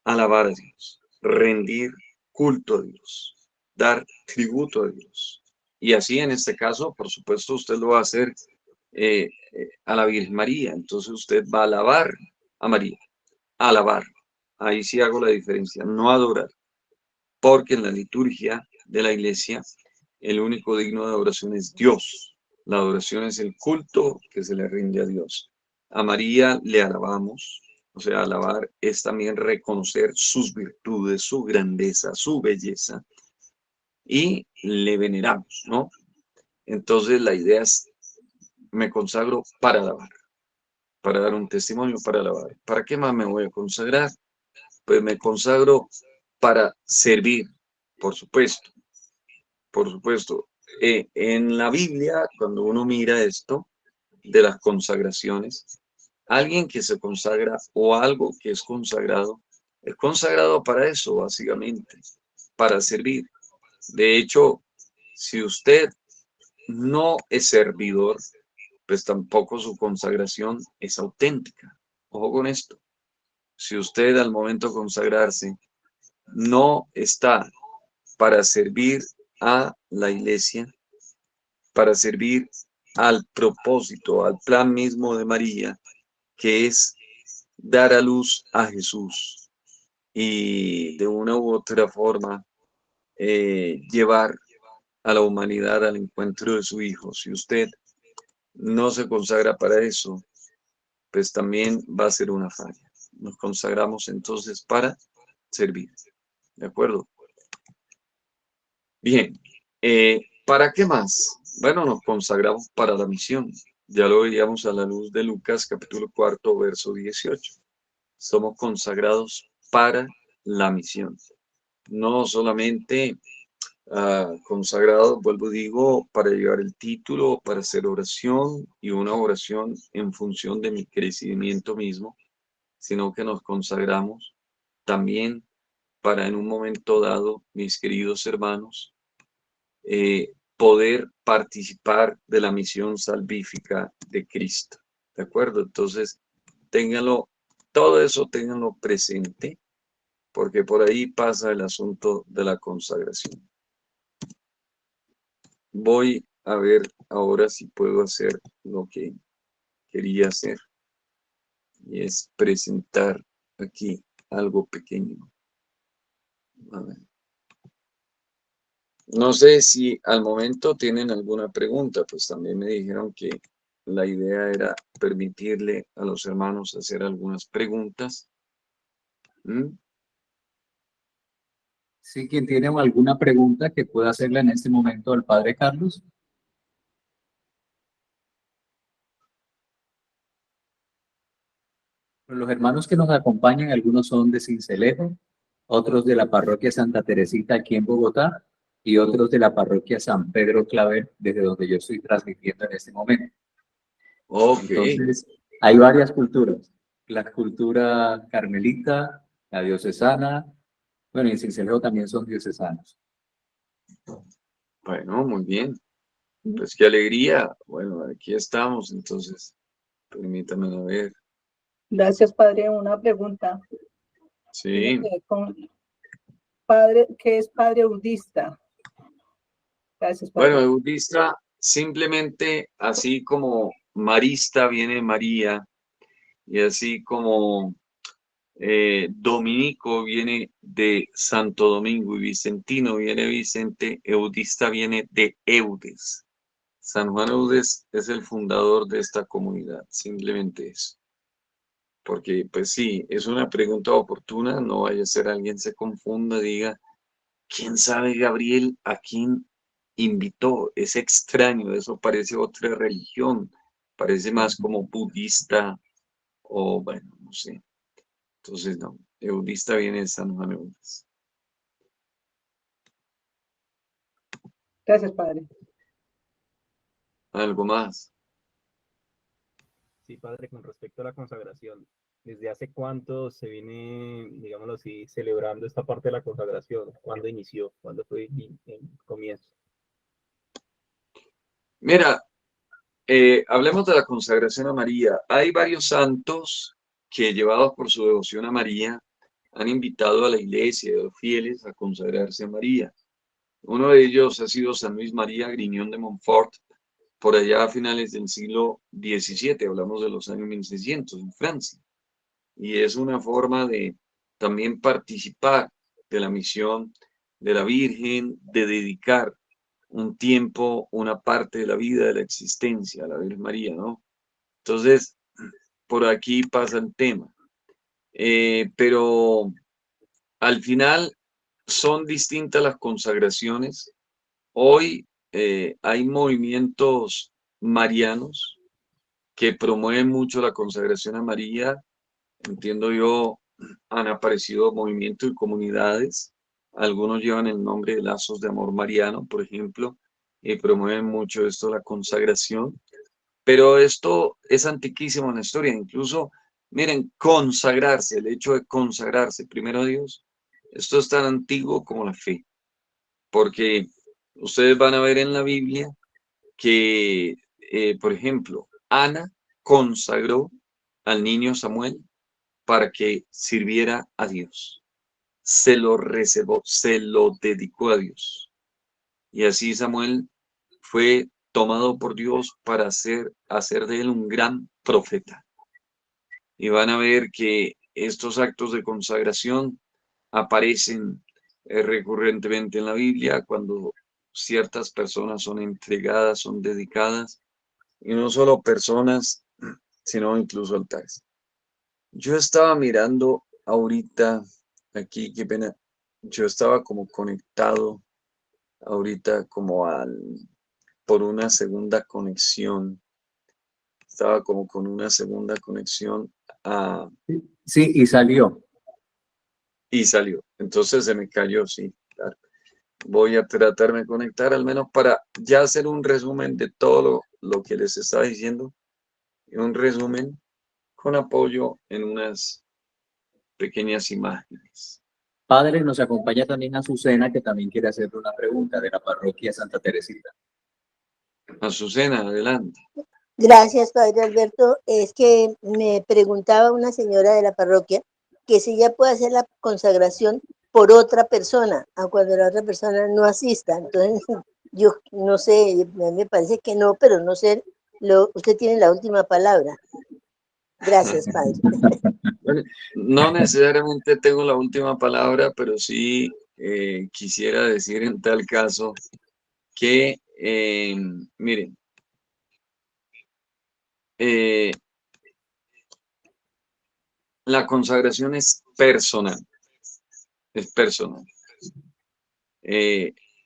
alabar a Dios, rendir culto a Dios, dar tributo a Dios. Y así en este caso, por supuesto, usted lo va a hacer a la Virgen María. Entonces usted va a alabar a María, alabar. Ahí sí hago la diferencia, no adorar, porque en la liturgia de la iglesia el único digno de adoración es Dios. La adoración es el culto que se le rinde a Dios. A María le alabamos, o sea, alabar es también reconocer sus virtudes, su grandeza, su belleza, y le veneramos, ¿no? Entonces la idea es, me consagro para alabar, para dar un testimonio, para alabar. ¿Para qué más me voy a consagrar? Pues me consagro para servir, por supuesto, por supuesto. En la Biblia, cuando uno mira esto de las consagraciones, alguien que se consagra o algo que es consagrado para eso, básicamente, para servir. De hecho, si usted no es servidor, pues tampoco su consagración es auténtica. Ojo con esto. Si usted al momento de consagrarse no está para servir a la iglesia, para servir al propósito, al plan mismo de María, que es dar a luz a Jesús y de una u otra forma llevar a la humanidad al encuentro de su Hijo. Si usted no se consagra para eso, pues también va a ser una falla. Nos consagramos entonces para servir. ¿De acuerdo? Bien. ¿Para qué más? Bueno, nos consagramos para la misión. Ya lo veíamos a la luz de Lucas capítulo 4, verso 18. Somos consagrados para la misión. No solamente consagrados, vuelvo digo, para llevar el título, para hacer oración y una oración en función de mi crecimiento mismo, sino que nos consagramos también para en un momento dado, mis queridos hermanos, poder participar de la misión salvífica de Cristo. ¿De acuerdo? Entonces, ténganlo, todo eso ténganlo presente, porque por ahí pasa el asunto de la consagración. Voy a ver ahora si puedo hacer lo que quería hacer, y es presentar aquí algo pequeño. A ver. No sé si al momento tienen alguna pregunta, pues también me dijeron que la idea era permitirle a los hermanos hacer algunas preguntas. ¿Mm? Si quien tiene alguna pregunta que pueda hacerle en este momento al Padre Carlos. Los hermanos que nos acompañan, algunos son de Sincelejo, otros de la parroquia Santa Teresita aquí en Bogotá y otros de la parroquia San Pedro Claver, desde donde yo estoy transmitiendo en este momento. Ok. Entonces, hay varias culturas. La cultura carmelita, la diocesana, bueno, y en Sincelejo también son diocesanos. Bueno, muy bien. Pues qué alegría. Bueno, aquí estamos, entonces, permítame a ver. Gracias, padre. Una pregunta. Tiene Sí. que ver con padre, ¿qué es padre budista? Gracias, Bueno, padre. de budista, simplemente así como marista viene María, y así como dominico viene de Santo Domingo y vicentino viene Vicente, eudista viene de Eudes. San Juan Eudes es el fundador de esta comunidad, simplemente eso. Porque, pues sí, es una pregunta oportuna, no vaya a ser alguien se confunda, diga, ¿quién sabe Gabriel a quién invitó? Es extraño, eso parece otra religión, parece más como budista o bueno, no sé. Entonces, no, eudista viene de San Juan Eudes. Gracias, padre. ¿Algo más? Sí, padre, con respecto a la consagración, ¿desde hace cuánto se viene, digámoslo así, celebrando esta parte de la consagración? ¿Cuándo inició? ¿Cuándo fue el comienzo? Mira, hablemos de la consagración a María. Hay varios santos que, llevados por su devoción a María, han invitado a la iglesia y a los fieles a consagrarse a María. Uno de ellos ha sido San Luis María Griñón de Montfort, por allá a finales del siglo XVII, hablamos de los años 1600 en Francia. Y es una forma de también participar de la misión de la Virgen, de dedicar un tiempo, una parte de la vida, de la existencia a la Virgen María, ¿no? Entonces, por aquí pasa el tema. Pero al final son distintas las consagraciones. Hoy hay movimientos marianos que promueven mucho la consagración a María. Entiendo yo, han aparecido movimientos y comunidades. Algunos llevan el nombre de Lazos de Amor Mariano, por ejemplo, y promueven mucho esto, la consagración. Pero esto es antiquísimo en la historia. Incluso, miren, consagrarse, el hecho de consagrarse primero a Dios, esto es tan antiguo como la fe. Porque ustedes van a ver en la Biblia que, por ejemplo, Ana consagró al niño Samuel para que sirviera a Dios. Se lo reservó, se lo dedicó a Dios. Y así Samuel fue tomado por Dios para hacer de él un gran profeta. Y van a ver que estos actos de consagración aparecen recurrentemente en la Biblia cuando ciertas personas son entregadas, son dedicadas, y no solo personas, sino incluso altares. Yo estaba mirando ahorita, aquí, qué pena, yo estaba como conectado ahorita como por una segunda conexión, estaba como con una segunda conexión Sí, y salió. y salió. Entonces se me cayó, sí, claro. Voy a tratarme de conectar al menos para ya hacer un resumen de todo lo que les estaba diciendo y un resumen con apoyo en unas pequeñas imágenes. Padre, nos acompaña también Azucena, que también quiere hacerle una pregunta de la parroquia Santa Teresita. Azucena, adelante. Gracias, padre Alberto. Es que me preguntaba una señora de la parroquia que si ella puede hacer la consagración por otra persona, aun cuando la otra persona no asista. Entonces, yo no sé, me parece que no, pero no sé, usted tiene la última palabra. Gracias, padre. Bueno, no necesariamente tengo la última palabra, pero sí quisiera decir en tal caso que, miren, la consagración es personal, es personal.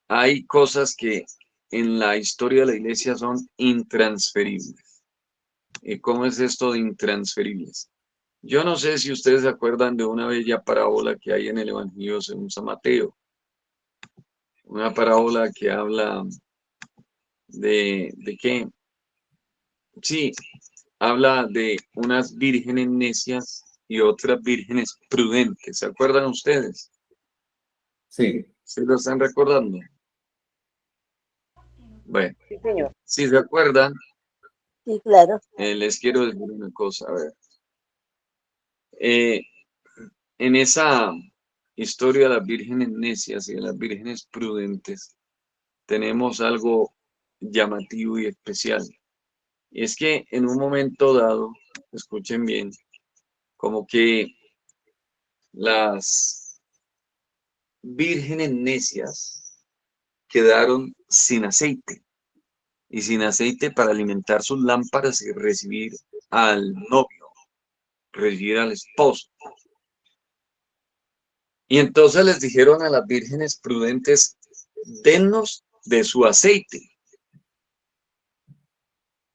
Hay cosas que en la historia de la iglesia son intransferibles. ¿Cómo es esto de intransferibles? Yo no sé si ustedes se acuerdan de una bella parábola que hay en el Evangelio según San Mateo. Una parábola que habla ¿de qué? Sí, habla de unas vírgenes necias y otras vírgenes prudentes. ¿Se acuerdan ustedes? Sí, ¿Se lo están recordando? Bueno, Sí, señor. si se acuerdan, Sí, claro. les quiero decir una cosa. A ver, Eh, en esa historia de las vírgenes necias y de las vírgenes prudentes, tenemos algo llamativo y especial. Y es que en un momento dado, escuchen bien, como que las vírgenes necias quedaron sin aceite y sin aceite para alimentar sus lámparas y recibir al novio, recibir al esposo. Y entonces les dijeron a las vírgenes prudentes, dennos de su aceite.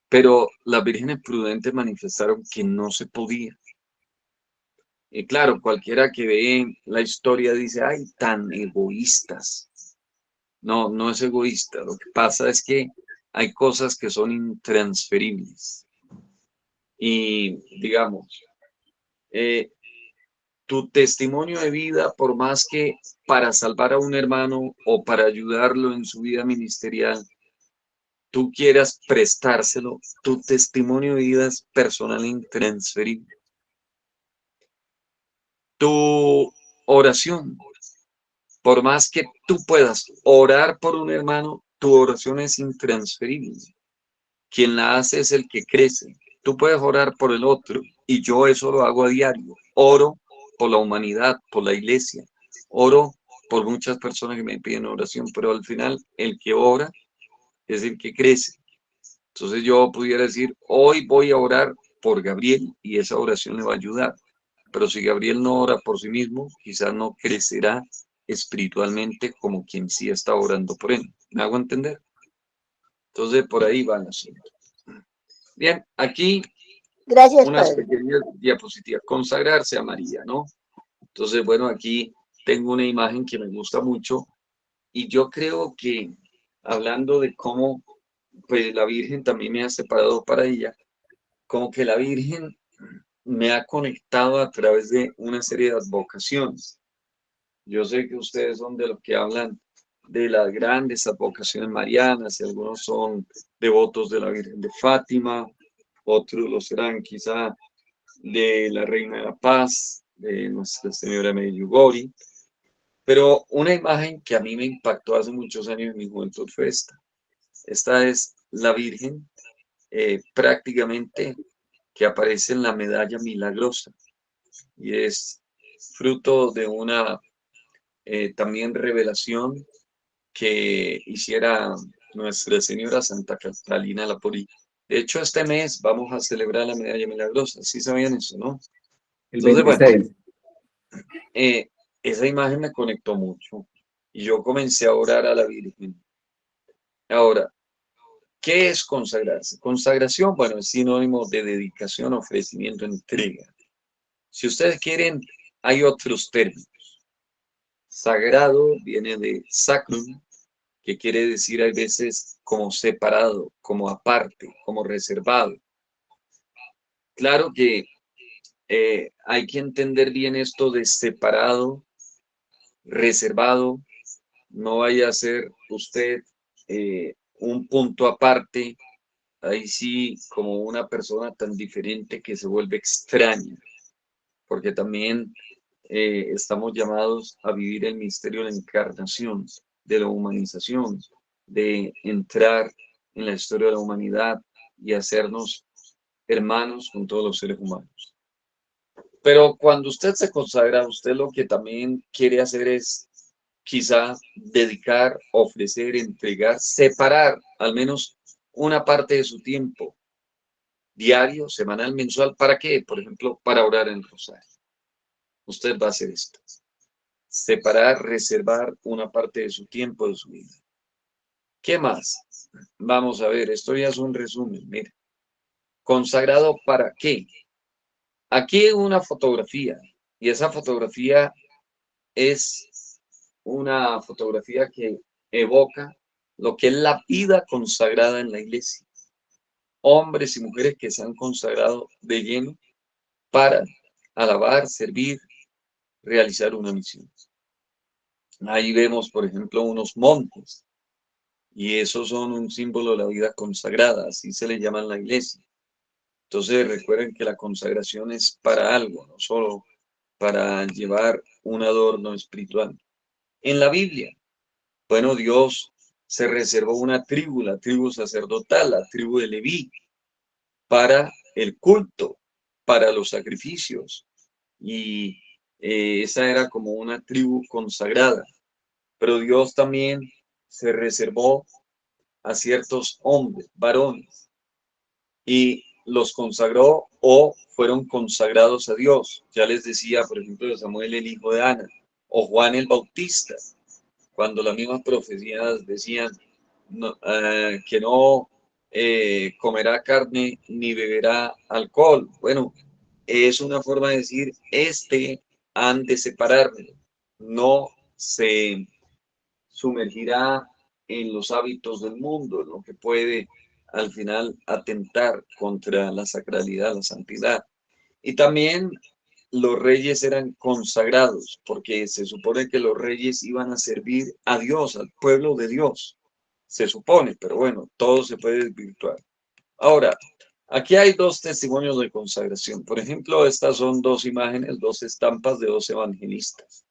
Pero las vírgenes prudentes manifestaron que no se podía. Y claro, cualquiera que ve la historia dice, ay, tan egoístas. No, no es egoísta. Lo que pasa es que hay cosas que son intransferibles. Y digamos, eh, tu testimonio de vida, por más que para salvar a un hermano o para ayudarlo en su vida ministerial, tú quieras prestárselo, tu testimonio de vida es personal e intransferible. Tu oración, por más que tú puedas orar por un hermano, tu oración es intransferible. Quien la hace es el que crece. Tú puedes orar por el otro y yo eso lo hago a diario. Oro por la humanidad, por la iglesia. Oro por muchas personas que me piden oración, pero al final el que ora es el que crece. Entonces yo pudiera decir, hoy voy a orar por Gabriel y esa oración le va a ayudar. Pero si Gabriel no ora por sí mismo, quizás no crecerá espiritualmente como quien sí está orando por él. ¿Me hago entender? Entonces por ahí va el asunto. Bien, aquí Gracias, unas padre. pequeñas diapositivas. Consagrarse a María, ¿no? Entonces, bueno, aquí tengo una imagen que me gusta mucho y yo creo que hablando de cómo pues la Virgen también me ha separado para ella, como que la Virgen me ha conectado a través de una serie de advocaciones. Yo sé que ustedes son de los que hablan de las grandes advocaciones marianas y algunos son devotos de la Virgen de Fátima, otros lo serán quizá de la Reina de la Paz, de Nuestra Señora Medjugorje, pero una imagen que a mí me impactó hace muchos años en mi juventud fue esta. Esta es la Virgen prácticamente que aparece en la medalla milagrosa y es fruto de una también revelación que hiciera Nuestra Señora Santa Catalina Laporí. De hecho, este mes vamos a celebrar la medalla milagrosa. ¿Sí sabían eso, no? el Entonces, bueno, 26. esa imagen me conectó mucho y yo comencé a orar a la Virgen. Ahora, ¿qué es consagrarse? Consagración, bueno, es sinónimo de dedicación, ofrecimiento, entrega. Si ustedes quieren, hay otros términos. Sagrado viene de sacrum, que quiere decir a veces como separado, como aparte, como reservado. Claro que hay que entender bien esto de separado, reservado. No vaya a ser usted un punto aparte, ahí sí como una persona tan diferente que se vuelve extraña, porque también estamos llamados a vivir el misterio de la encarnación, de la humanización, de entrar en la historia de la humanidad y hacernos hermanos con todos los seres humanos. Pero cuando usted se consagra, usted lo que también quiere hacer es quizá dedicar, ofrecer, entregar, separar al menos una parte de su tiempo diario, semanal, mensual. ¿Para qué? Por ejemplo, para orar en el rosario. Usted va a hacer esto. separar, reservar una parte de su tiempo, de su vida. ¿Qué más? Vamos a ver, esto ya es un resumen. Mira, ¿consagrado para qué? Aquí hay una fotografía, y esa fotografía es una fotografía que evoca lo que es la vida consagrada en la iglesia. Hombres y mujeres que se han consagrado de lleno para alabar, servir, realizar una misión. Ahí vemos, por ejemplo, unos montes, y esos son un símbolo de la vida consagrada, así se le llama en la iglesia. Entonces recuerden que la consagración es para algo, no solo para llevar un adorno espiritual. En la Biblia, bueno, Dios se reservó una tribu, la tribu sacerdotal, la tribu de Leví, para el culto, para los sacrificios, y esa era como una tribu consagrada. Pero Dios también se reservó a ciertos hombres, varones, y los consagró o fueron consagrados a Dios. Ya les decía, por ejemplo, de Samuel, el hijo de Ana, o Juan el Bautista, cuando las mismas profecías decían que no comerá carne ni beberá alcohol. Bueno, es una forma de decir, han de separarme, no se sumergirá en los hábitos del mundo, lo que puede al final atentar contra la sacralidad, la santidad. Y también los reyes eran consagrados, porque se supone que los reyes iban a servir a Dios, al pueblo de Dios. Se supone, pero bueno, todo se puede desvirtuar. Ahora, aquí hay dos testimonios de consagración. Por ejemplo, estas son dos imágenes, dos estampas de dos evangelistas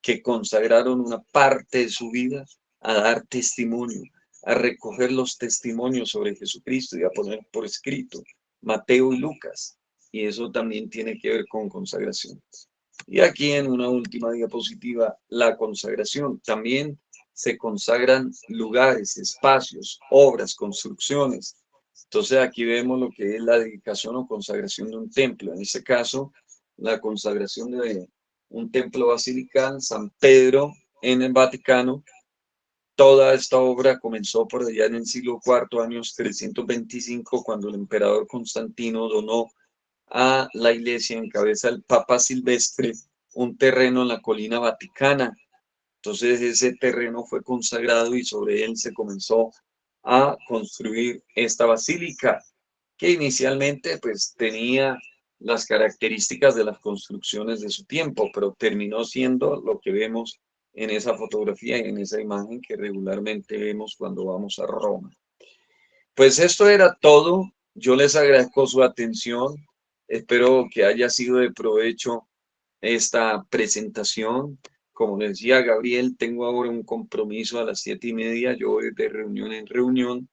que consagraron una parte de su vida a dar testimonio, a recoger los testimonios sobre Jesucristo y a poner por escrito Mateo y Lucas. Y eso también tiene que ver con consagración. Y aquí en una última diapositiva, la consagración. También se consagran lugares, espacios, obras, construcciones. Entonces aquí vemos lo que es la dedicación o consagración de un templo. En este caso, la consagración de un templo basilical, San Pedro, en el Vaticano. Toda esta obra comenzó por allá en el siglo IV, años 325, cuando el emperador Constantino donó a la iglesia en cabeza del Papa Silvestre un terreno en la colina vaticana. Entonces ese terreno fue consagrado y sobre él se comenzó a construir esta basílica, que inicialmente pues tenía las características de las construcciones de su tiempo, pero terminó siendo lo que vemos en esa fotografía y en esa imagen que regularmente vemos cuando vamos a Roma. Pues esto era todo. Yo les agradezco su atención. Espero que haya sido de provecho esta presentación. Como les decía Gabriel, tengo ahora un compromiso a las 7:30. Yo voy de reunión en reunión.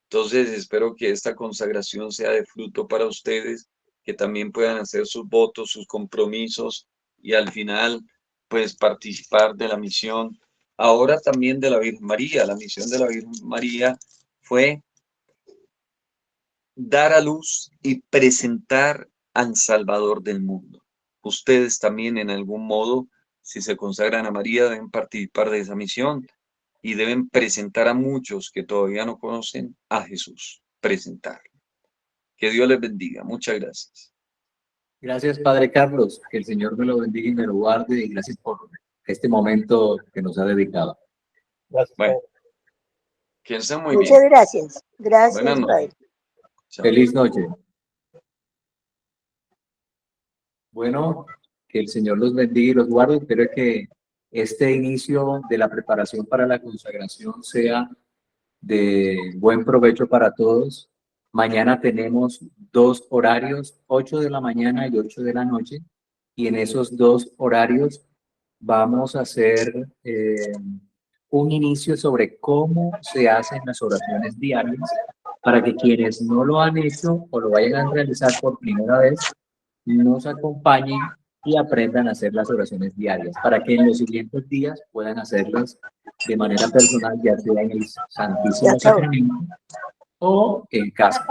Entonces espero que esta consagración sea de fruto para ustedes, que también puedan hacer sus votos, sus compromisos y al final pues participar de la misión. Ahora también de la Virgen María. La misión de la Virgen María fue dar a luz y presentar al Salvador del mundo. Ustedes también en algún modo, si se consagran a María, deben participar de esa misión y deben presentar a muchos que todavía no conocen a Jesús. Presentar. Que Dios les bendiga. Muchas gracias. Gracias, Padre Carlos. Que el Señor me lo bendiga y me lo guarde. Y gracias por este momento que nos ha dedicado. Gracias, Bueno, Padre. que estén muy Muchas bien. gracias. Gracias, Buenas noches. Padre. Chao. Feliz noche. Bueno, que el Señor los bendiga y los guarde. Espero que este inicio de la preparación para la consagración sea de buen provecho para todos. Mañana tenemos dos horarios, 8 de la mañana y 8 de la noche. Y en esos dos horarios vamos a hacer un inicio sobre cómo se hacen las oraciones diarias para que quienes no lo han hecho o lo vayan a realizar por primera vez, nos acompañen y aprendan a hacer las oraciones diarias, para que en los siguientes días puedan hacerlas de manera personal, ya sea en el Santísimo Sacramento o en casa.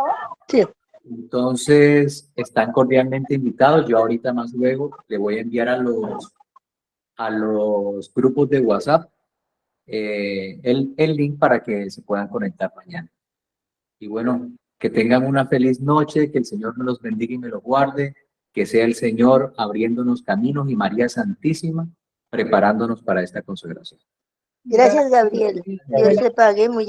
Sí. Entonces, están cordialmente invitados. Yo ahorita más luego le voy a enviar a los a los grupos de WhatsApp el link para que se puedan conectar mañana. Y bueno, que tengan una feliz noche, que el Señor me los bendiga y me los guarde, que sea el Señor abriéndonos caminos y María Santísima preparándonos para esta consagración. Gracias, Gabriel. Dios le pague muy